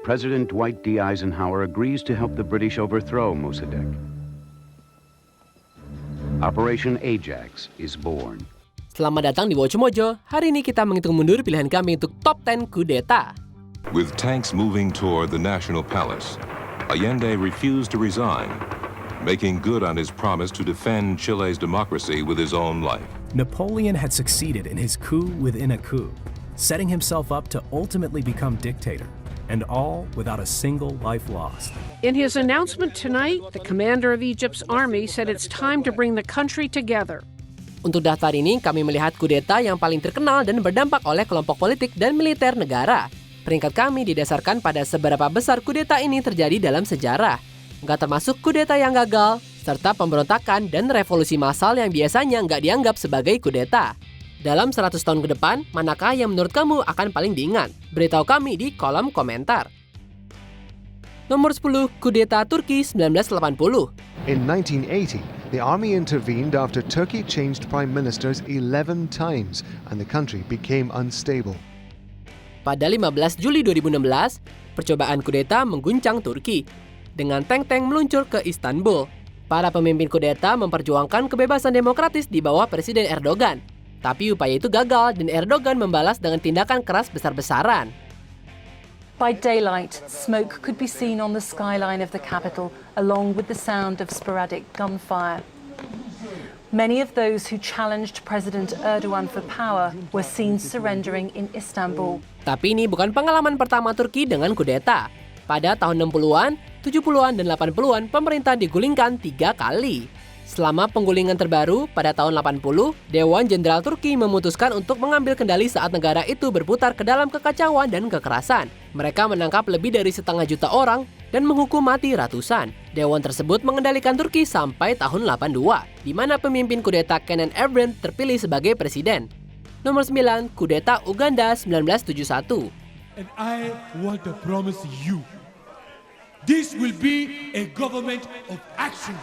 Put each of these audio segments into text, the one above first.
President Dwight D. Eisenhower agrees to help the British overthrow Mossadegh. Operation Ajax is born. Selamat datang di Watch Mojo. Hari ini kita menghitung mundur pilihan kami untuk top 10 kudeta. With tanks moving toward the National Palace, Allende refused to resign, making good on his promise to defend Chile's democracy with his own life. Napoleon had succeeded in his coup within a coup, setting himself up to ultimately become dictator, and all without a single life lost. In his announcement tonight, the commander of Egypt's army said it's time to bring the country together. Untuk daftar ini, kami melihat kudeta yang paling terkenal dan berdampak oleh kelompok politik dan militer negara. Peringkat kami didasarkan pada seberapa besar kudeta ini terjadi dalam sejarah. Nggak termasuk kudeta yang gagal, serta pemberontakan dan revolusi massal yang biasanya nggak dianggap sebagai kudeta. Dalam 100 tahun ke depan, manakah yang menurut kamu akan paling diingat? Beritahu kami di kolom komentar. Nomor 10, kudeta Turki 1980. In 1980, the army intervened after Turkey changed prime ministers 11 times and the country became unstable. Pada 15 Juli 2016, percobaan kudeta mengguncang Turki. Dengan tank-tank meluncur ke Istanbul, para pemimpin kudeta memperjuangkan kebebasan demokratis di bawah Presiden Erdogan. Tapi upaya itu gagal dan Erdogan membalas dengan tindakan keras besar-besaran. By daylight, smoke could be seen on the skyline of the capital, along with the sound of sporadic gunfire. Many of those who challenged President Erdogan for power were seen surrendering in Istanbul. Tapi ini bukan pengalaman pertama Turki dengan kudeta. Pada tahun 60-an, 70-an, dan 80-an, pemerintah digulingkan 3 kali. Selama penggulingan terbaru, pada tahun 80, Dewan Jenderal Turki memutuskan untuk mengambil kendali saat negara itu berputar ke dalam kekacauan dan kekerasan. Mereka menangkap lebih dari 500 juta orang dan menghukum mati ratusan. Dewan tersebut mengendalikan Turki sampai tahun 82, di mana pemimpin kudeta Kenan Evren terpilih sebagai presiden. Nomor 9, kudeta Uganda 1971. And I want to promise you, this will be a government of action.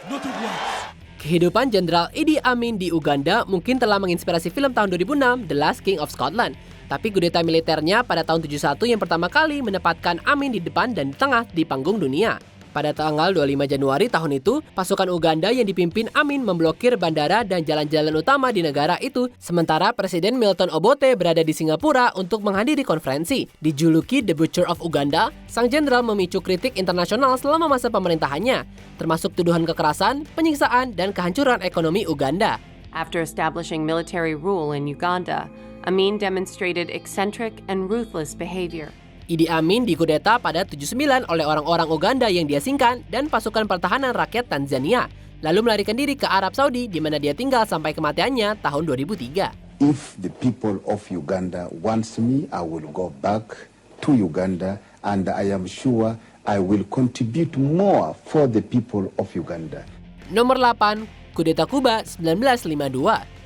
Not of words. Kehidupan Jenderal Idi Amin di Uganda mungkin telah menginspirasi film tahun 2006, The Last King of Scotland. Tapi kudeta militernya pada tahun 71 yang pertama kali menempatkan Amin di depan dan di tengah di panggung dunia. Pada tanggal 25 Januari tahun itu, pasukan Uganda yang dipimpin Amin memblokir bandara dan jalan-jalan utama di negara itu, sementara Presiden Milton Obote berada di Singapura untuk menghadiri konferensi. Dijuluki The Butcher of Uganda, sang jenderal memicu kritik internasional selama masa pemerintahannya, termasuk tuduhan kekerasan, penyiksaan, dan kehancuran ekonomi Uganda. After establishing military rule in Uganda, Amin demonstrated eccentric and ruthless behavior. Idi Amin dikudeta pada 79 oleh orang-orang Uganda yang diasingkan dan pasukan pertahanan rakyat Tanzania, lalu melarikan diri ke Arab Saudi di mana dia tinggal sampai kematiannya tahun 2003. If the people of Uganda wants me, I will go back to Uganda and I am sure I will contribute more for the people of Uganda. Nomor 8, kudeta Kuba 1952.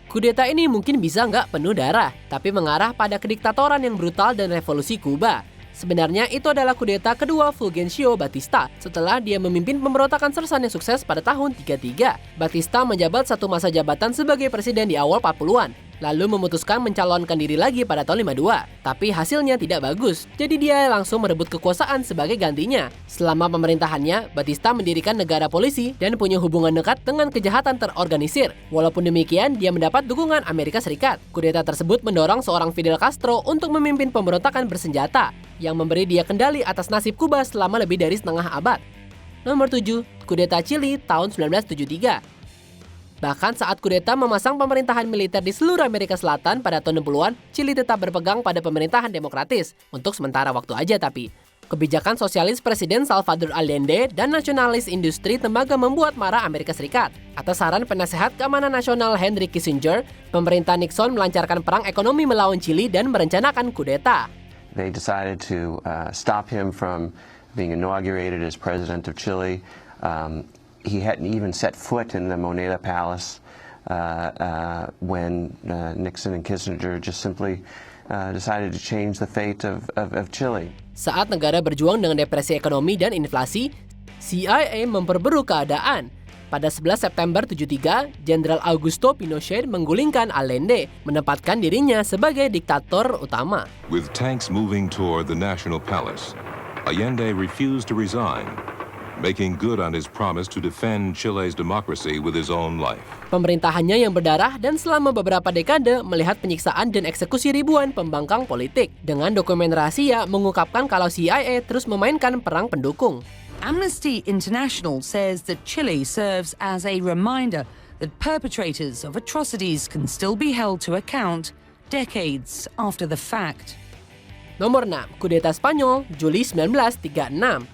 Kudeta ini mungkin bisa nggak penuh darah, tapi mengarah pada kediktatoran yang brutal dan revolusi Kuba. Sebenarnya itu adalah kudeta kedua Fulgencio Batista setelah dia memimpin pemberontakan sersan yang sukses pada tahun 33. Batista menjabat satu masa jabatan sebagai presiden di awal 40-an, lalu memutuskan mencalonkan diri lagi pada tahun 52. Tapi hasilnya tidak bagus, jadi dia langsung merebut kekuasaan sebagai gantinya. Selama pemerintahannya, Batista mendirikan negara polisi dan punya hubungan dekat dengan kejahatan terorganisir. Walaupun demikian, dia mendapat dukungan Amerika Serikat. Kudeta tersebut mendorong seorang Fidel Castro untuk memimpin pemberontakan bersenjata, yang memberi dia kendali atas nasib Kuba selama lebih dari setengah abad. Nomor 7, kudeta Chili tahun 1973. Bahkan saat kudeta memasang pemerintahan militer di seluruh Amerika Selatan pada tahun 60-an, Chili tetap berpegang pada pemerintahan demokratis, untuk sementara waktu aja tapi. Kebijakan sosialis Presiden Salvador Allende dan nasionalis industri tembaga membuat marah Amerika Serikat. Atas saran penasehat keamanan nasional Henry Kissinger, pemerintah Nixon melancarkan perang ekonomi melawan Chili dan merencanakan kudeta. They decided to stop him from being inaugurated as president of Chile. He hadn't even set foot in the Moneda Palace when Nixon and Kissinger just simply decided to change the fate of Chile. Saat negara berjuang dengan depresi ekonomi dan inflasi, CIA memperburuk keadaan. Pada 11 September 73, Jenderal Augusto Pinochet menggulingkan Allende, menempatkan dirinya sebagai diktator utama. With tanks moving toward the National Palace, Allende refused to resign, making good on his promise to defend Chile's democracy with his own life. Pemerintahannya yang berdarah dan selama beberapa dekade melihat penyiksaan dan eksekusi ribuan pembangkang politik. Dengan dokumen rahasia mengungkapkan kalau CIA terus memainkan perang pendukung. Amnesty International says that Chile serves as a reminder that perpetrators of atrocities can still be held to account decades after the fact. Nomor 6. Kudeta Spanyol, Juli 1936.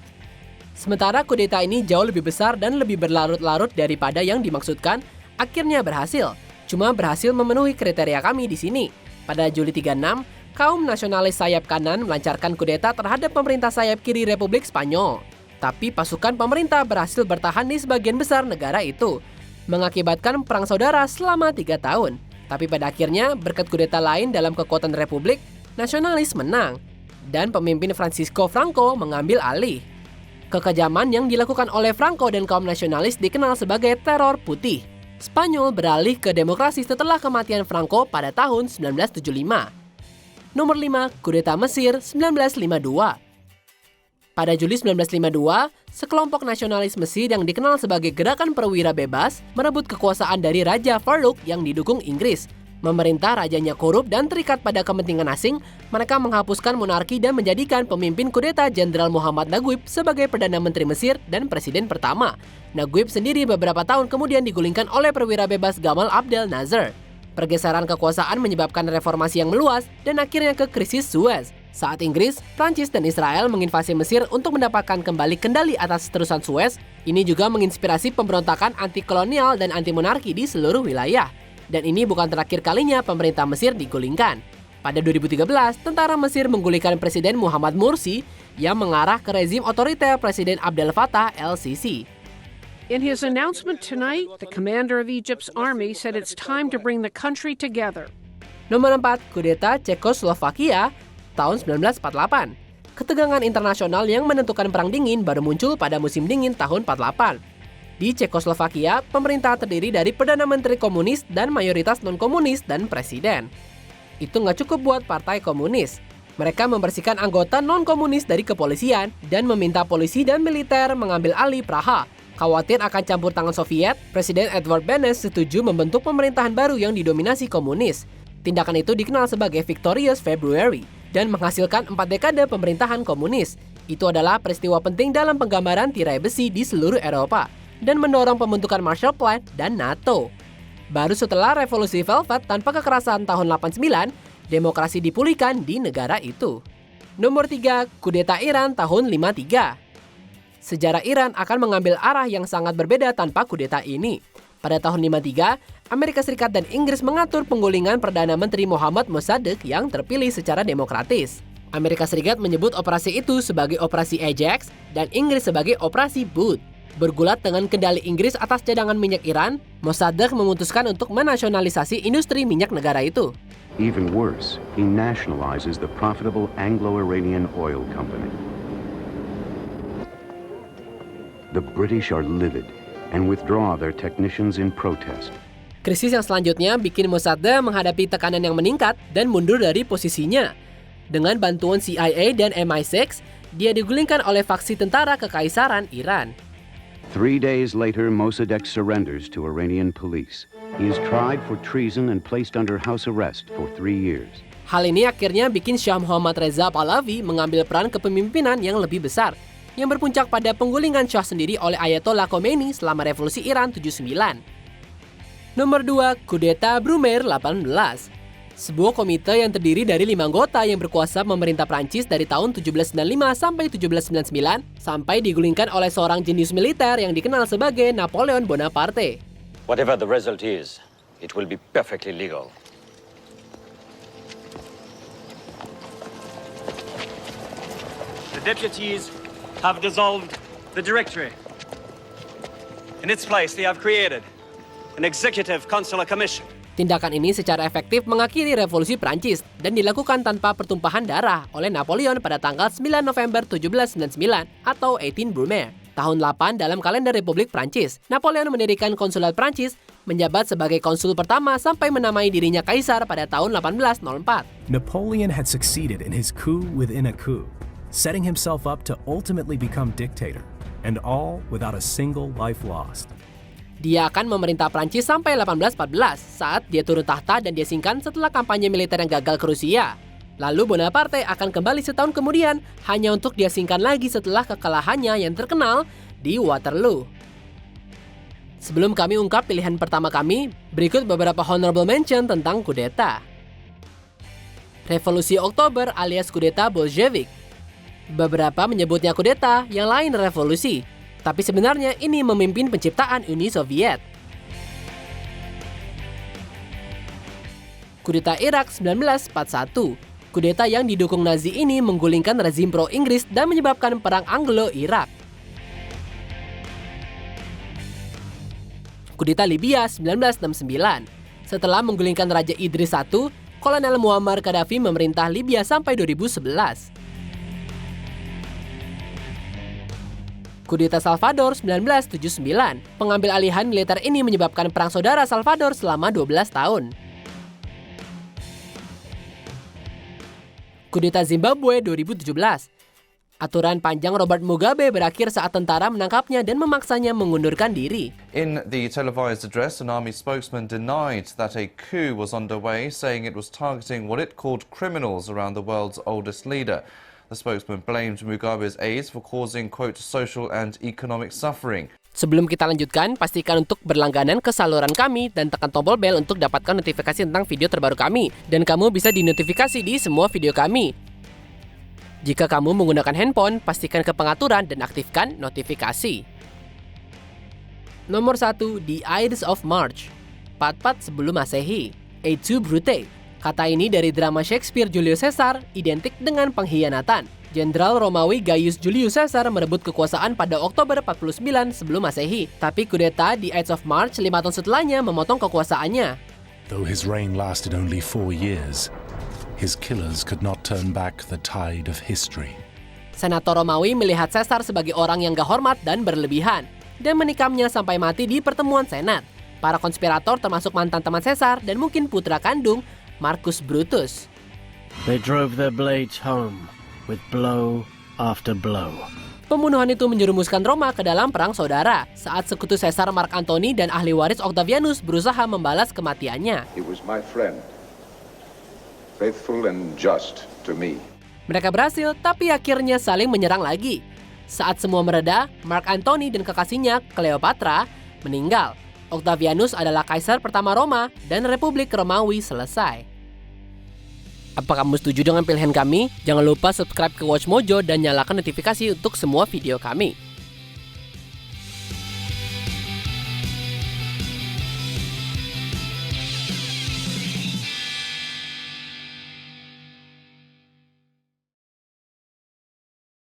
Sementara kudeta ini jauh lebih besar dan lebih berlarut-larut daripada yang dimaksudkan, akhirnya berhasil. Cuma berhasil memenuhi kriteria kami di sini. Pada Juli 36, kaum nasionalis sayap kanan melancarkan kudeta terhadap pemerintah sayap kiri Republik Spanyol. Tapi pasukan pemerintah berhasil bertahan di sebagian besar negara itu, mengakibatkan perang saudara selama 3 tahun. Tapi pada akhirnya, berkat kudeta lain dalam kekuatan Republik, nasionalis menang, dan pemimpin Francisco Franco mengambil alih. Kekejaman yang dilakukan oleh Franco dan kaum nasionalis dikenal sebagai teror putih. Spanyol beralih ke demokrasi setelah kematian Franco pada tahun 1975. Nomor 5. Kudeta Mesir 1952. Pada Juli 1952, sekelompok nasionalis Mesir yang dikenal sebagai Gerakan Perwira Bebas merebut kekuasaan dari Raja Farouk yang didukung Inggris. Memerintah rajanya korup dan terikat pada kepentingan asing, mereka menghapuskan monarki dan menjadikan pemimpin kudeta Jenderal Muhammad Naguib sebagai Perdana Menteri Mesir dan Presiden pertama. Naguib sendiri beberapa tahun kemudian digulingkan oleh perwira bebas Gamal Abdel Nasser. Pergeseran kekuasaan menyebabkan reformasi yang meluas dan akhirnya ke krisis Suez. Saat Inggris, Prancis, dan Israel menginvasi Mesir untuk mendapatkan kembali kendali atas terusan Suez, ini juga menginspirasi pemberontakan anti-kolonial dan anti-monarki di seluruh wilayah. Dan ini bukan terakhir kalinya pemerintah Mesir digulingkan. Pada 2013, tentara Mesir menggulingkan Presiden Muhammad Mursi yang mengarah ke rezim otoriter Presiden Abdel Fattah el-Sisi. In his announcement tonight, the commander of Egypt's army said it's time to bring the country together. Nomor 4. Kudeta Cekoslovakia tahun 1948. Ketegangan internasional yang menentukan perang dingin baru muncul pada musim dingin tahun 48. Di Cekoslovakia, pemerintah terdiri dari Perdana Menteri Komunis dan mayoritas non-komunis dan presiden. Itu nggak cukup buat partai komunis. Mereka membersihkan anggota non-komunis dari kepolisian dan meminta polisi dan militer mengambil alih Praha. Khawatir akan campur tangan Soviet, Presiden Edvard Beneš setuju membentuk pemerintahan baru yang didominasi komunis. Tindakan itu dikenal sebagai Victorious February dan menghasilkan 4 dekade pemerintahan komunis. Itu adalah peristiwa penting dalam penggambaran tirai besi di seluruh Eropa dan mendorong pembentukan Marshall Plan dan NATO. Baru setelah Revolusi Velvet tanpa kekerasan tahun 89, demokrasi dipulihkan di negara itu. Nomor 3. Kudeta Iran tahun 53. Sejarah Iran akan mengambil arah yang sangat berbeda tanpa kudeta ini. Pada tahun 53, Amerika Serikat dan Inggris mengatur penggulingan Perdana Menteri Mohammad Mossadegh yang terpilih secara demokratis. Amerika Serikat menyebut operasi itu sebagai Operasi Ajax dan Inggris sebagai Operasi Boot. Bergulat dengan kendali Inggris atas cadangan minyak Iran, Mossadegh memutuskan untuk menasionalisasi industri minyak negara itu. Even worse, he nationalizes the profitable Anglo-Iranian Oil Company. The British are livid and withdraw their technicians in protest. Krisis yang selanjutnya bikin Mossadegh menghadapi tekanan yang meningkat dan mundur dari posisinya. Dengan bantuan CIA dan MI6, dia digulingkan oleh faksi tentara kekaisaran Iran. 3 days later, Mossadegh surrenders to Iranian police. He is tried for treason and placed under house arrest for 3 years. Hal ini akhirnya bikin Shah Muhammad Reza Pahlavi mengambil peran kepemimpinan yang lebih besar, yang berpuncak pada penggulingan Shah sendiri oleh Ayatollah Khomeini selama Revolusi Iran 79. Nomor 2. Kudeta Brumaire 18. Sebuah komite yang terdiri dari 5 anggota yang berkuasa memerintah Prancis dari tahun 1795 sampai 1799 sampai digulingkan oleh seorang jenius militer yang dikenal sebagai Napoleon Bonaparte. Whatever the result is, it will be perfectly legal. The deputies have dissolved the Directory. In its place, they have created an Executive Consular Commission. Tindakan ini secara efektif mengakhiri revolusi Prancis dan dilakukan tanpa pertumpahan darah oleh Napoleon pada tanggal 9 November 1799 atau 18 Brumaire. Tahun 8 dalam kalender Republik Prancis, Napoleon mendirikan konsulat Prancis, menjabat sebagai konsul pertama sampai menamai dirinya kaisar pada tahun 1804. Napoleon had succeeded in his coup within a coup, setting himself up to ultimately become dictator, and all without a single life lost. Dia akan memerintah Prancis sampai 1814 saat dia turun tahta dan diasingkan setelah kampanye militer yang gagal ke Rusia. Lalu Bonaparte akan kembali setahun kemudian hanya untuk diasingkan lagi setelah kekalahannya yang terkenal di Waterloo. Sebelum kami ungkap pilihan pertama kami, berikut beberapa honorable mention tentang kudeta. Revolusi Oktober alias kudeta Bolshevik. Beberapa menyebutnya kudeta, yang lain revolusi. Tapi sebenarnya ini memimpin penciptaan Uni Soviet. Kudeta Irak 1941. Kudeta yang didukung Nazi ini menggulingkan rezim pro-Inggris dan menyebabkan Perang Anglo-Irak. Kudeta Libya 1969. Setelah menggulingkan Raja Idris I, Kolonel Muammar Gaddafi memerintah Libya sampai 2011. Kudeta Salvador 1979. Pengambil alihan militer ini menyebabkan Perang Saudara Salvador selama 12 tahun. Kudeta Zimbabwe 2017. Aturan panjang Robert Mugabe berakhir saat tentara menangkapnya dan memaksanya mengundurkan diri. In the televised address, an army spokesman denied that a coup was underway, saying it was targeting what it called criminals around the world's oldest leader. The spokesman blamed Mugabe's aides for causing, quote, social and economic suffering. Sebelum kita lanjutkan, pastikan untuk berlangganan ke saluran kami dan tekan tombol bel untuk dapatkan notifikasi tentang video terbaru kami. Dan kamu bisa dinotifikasi di semua video kami. Jika kamu menggunakan handphone, pastikan ke pengaturan dan aktifkan notifikasi. Nomor 1, The Ides of March. Pat-pat sebelum Masehi. Et tu, Brute. Kata ini dari drama Shakespeare Julius Caesar, identik dengan pengkhianatan. Jenderal Romawi Gaius Julius Caesar merebut kekuasaan pada Oktober 49 sebelum Masehi. Tapi kudeta di Ides of March 5 tahun setelahnya memotong kekuasaannya. Though his reign lasted only 4 years, his killers could not turn back the tide of history. Senator Romawi melihat Caesar sebagai orang yang gak hormat dan berlebihan, dan menikamnya sampai mati di pertemuan Senat. Para konspirator termasuk mantan teman Caesar dan mungkin putra kandung, Marcus Brutus. They drove their blades home with blow after blow. Pembunuhan itu menjerumuskan Roma ke dalam perang saudara saat sekutu Caesar Mark Antony dan ahli waris Octavianus berusaha membalas kematiannya. He was my friend, faithful and just to me. Mereka berhasil, tapi akhirnya saling menyerang lagi. Saat semua mereda, Mark Antony dan kekasihnya, Cleopatra, meninggal. Octavianus adalah kaisar pertama Roma dan Republik Romawi selesai. Apa kamu setuju dengan pilihan kami? Jangan lupa subscribe ke Watch Mojo dan nyalakan notifikasi untuk semua video kami.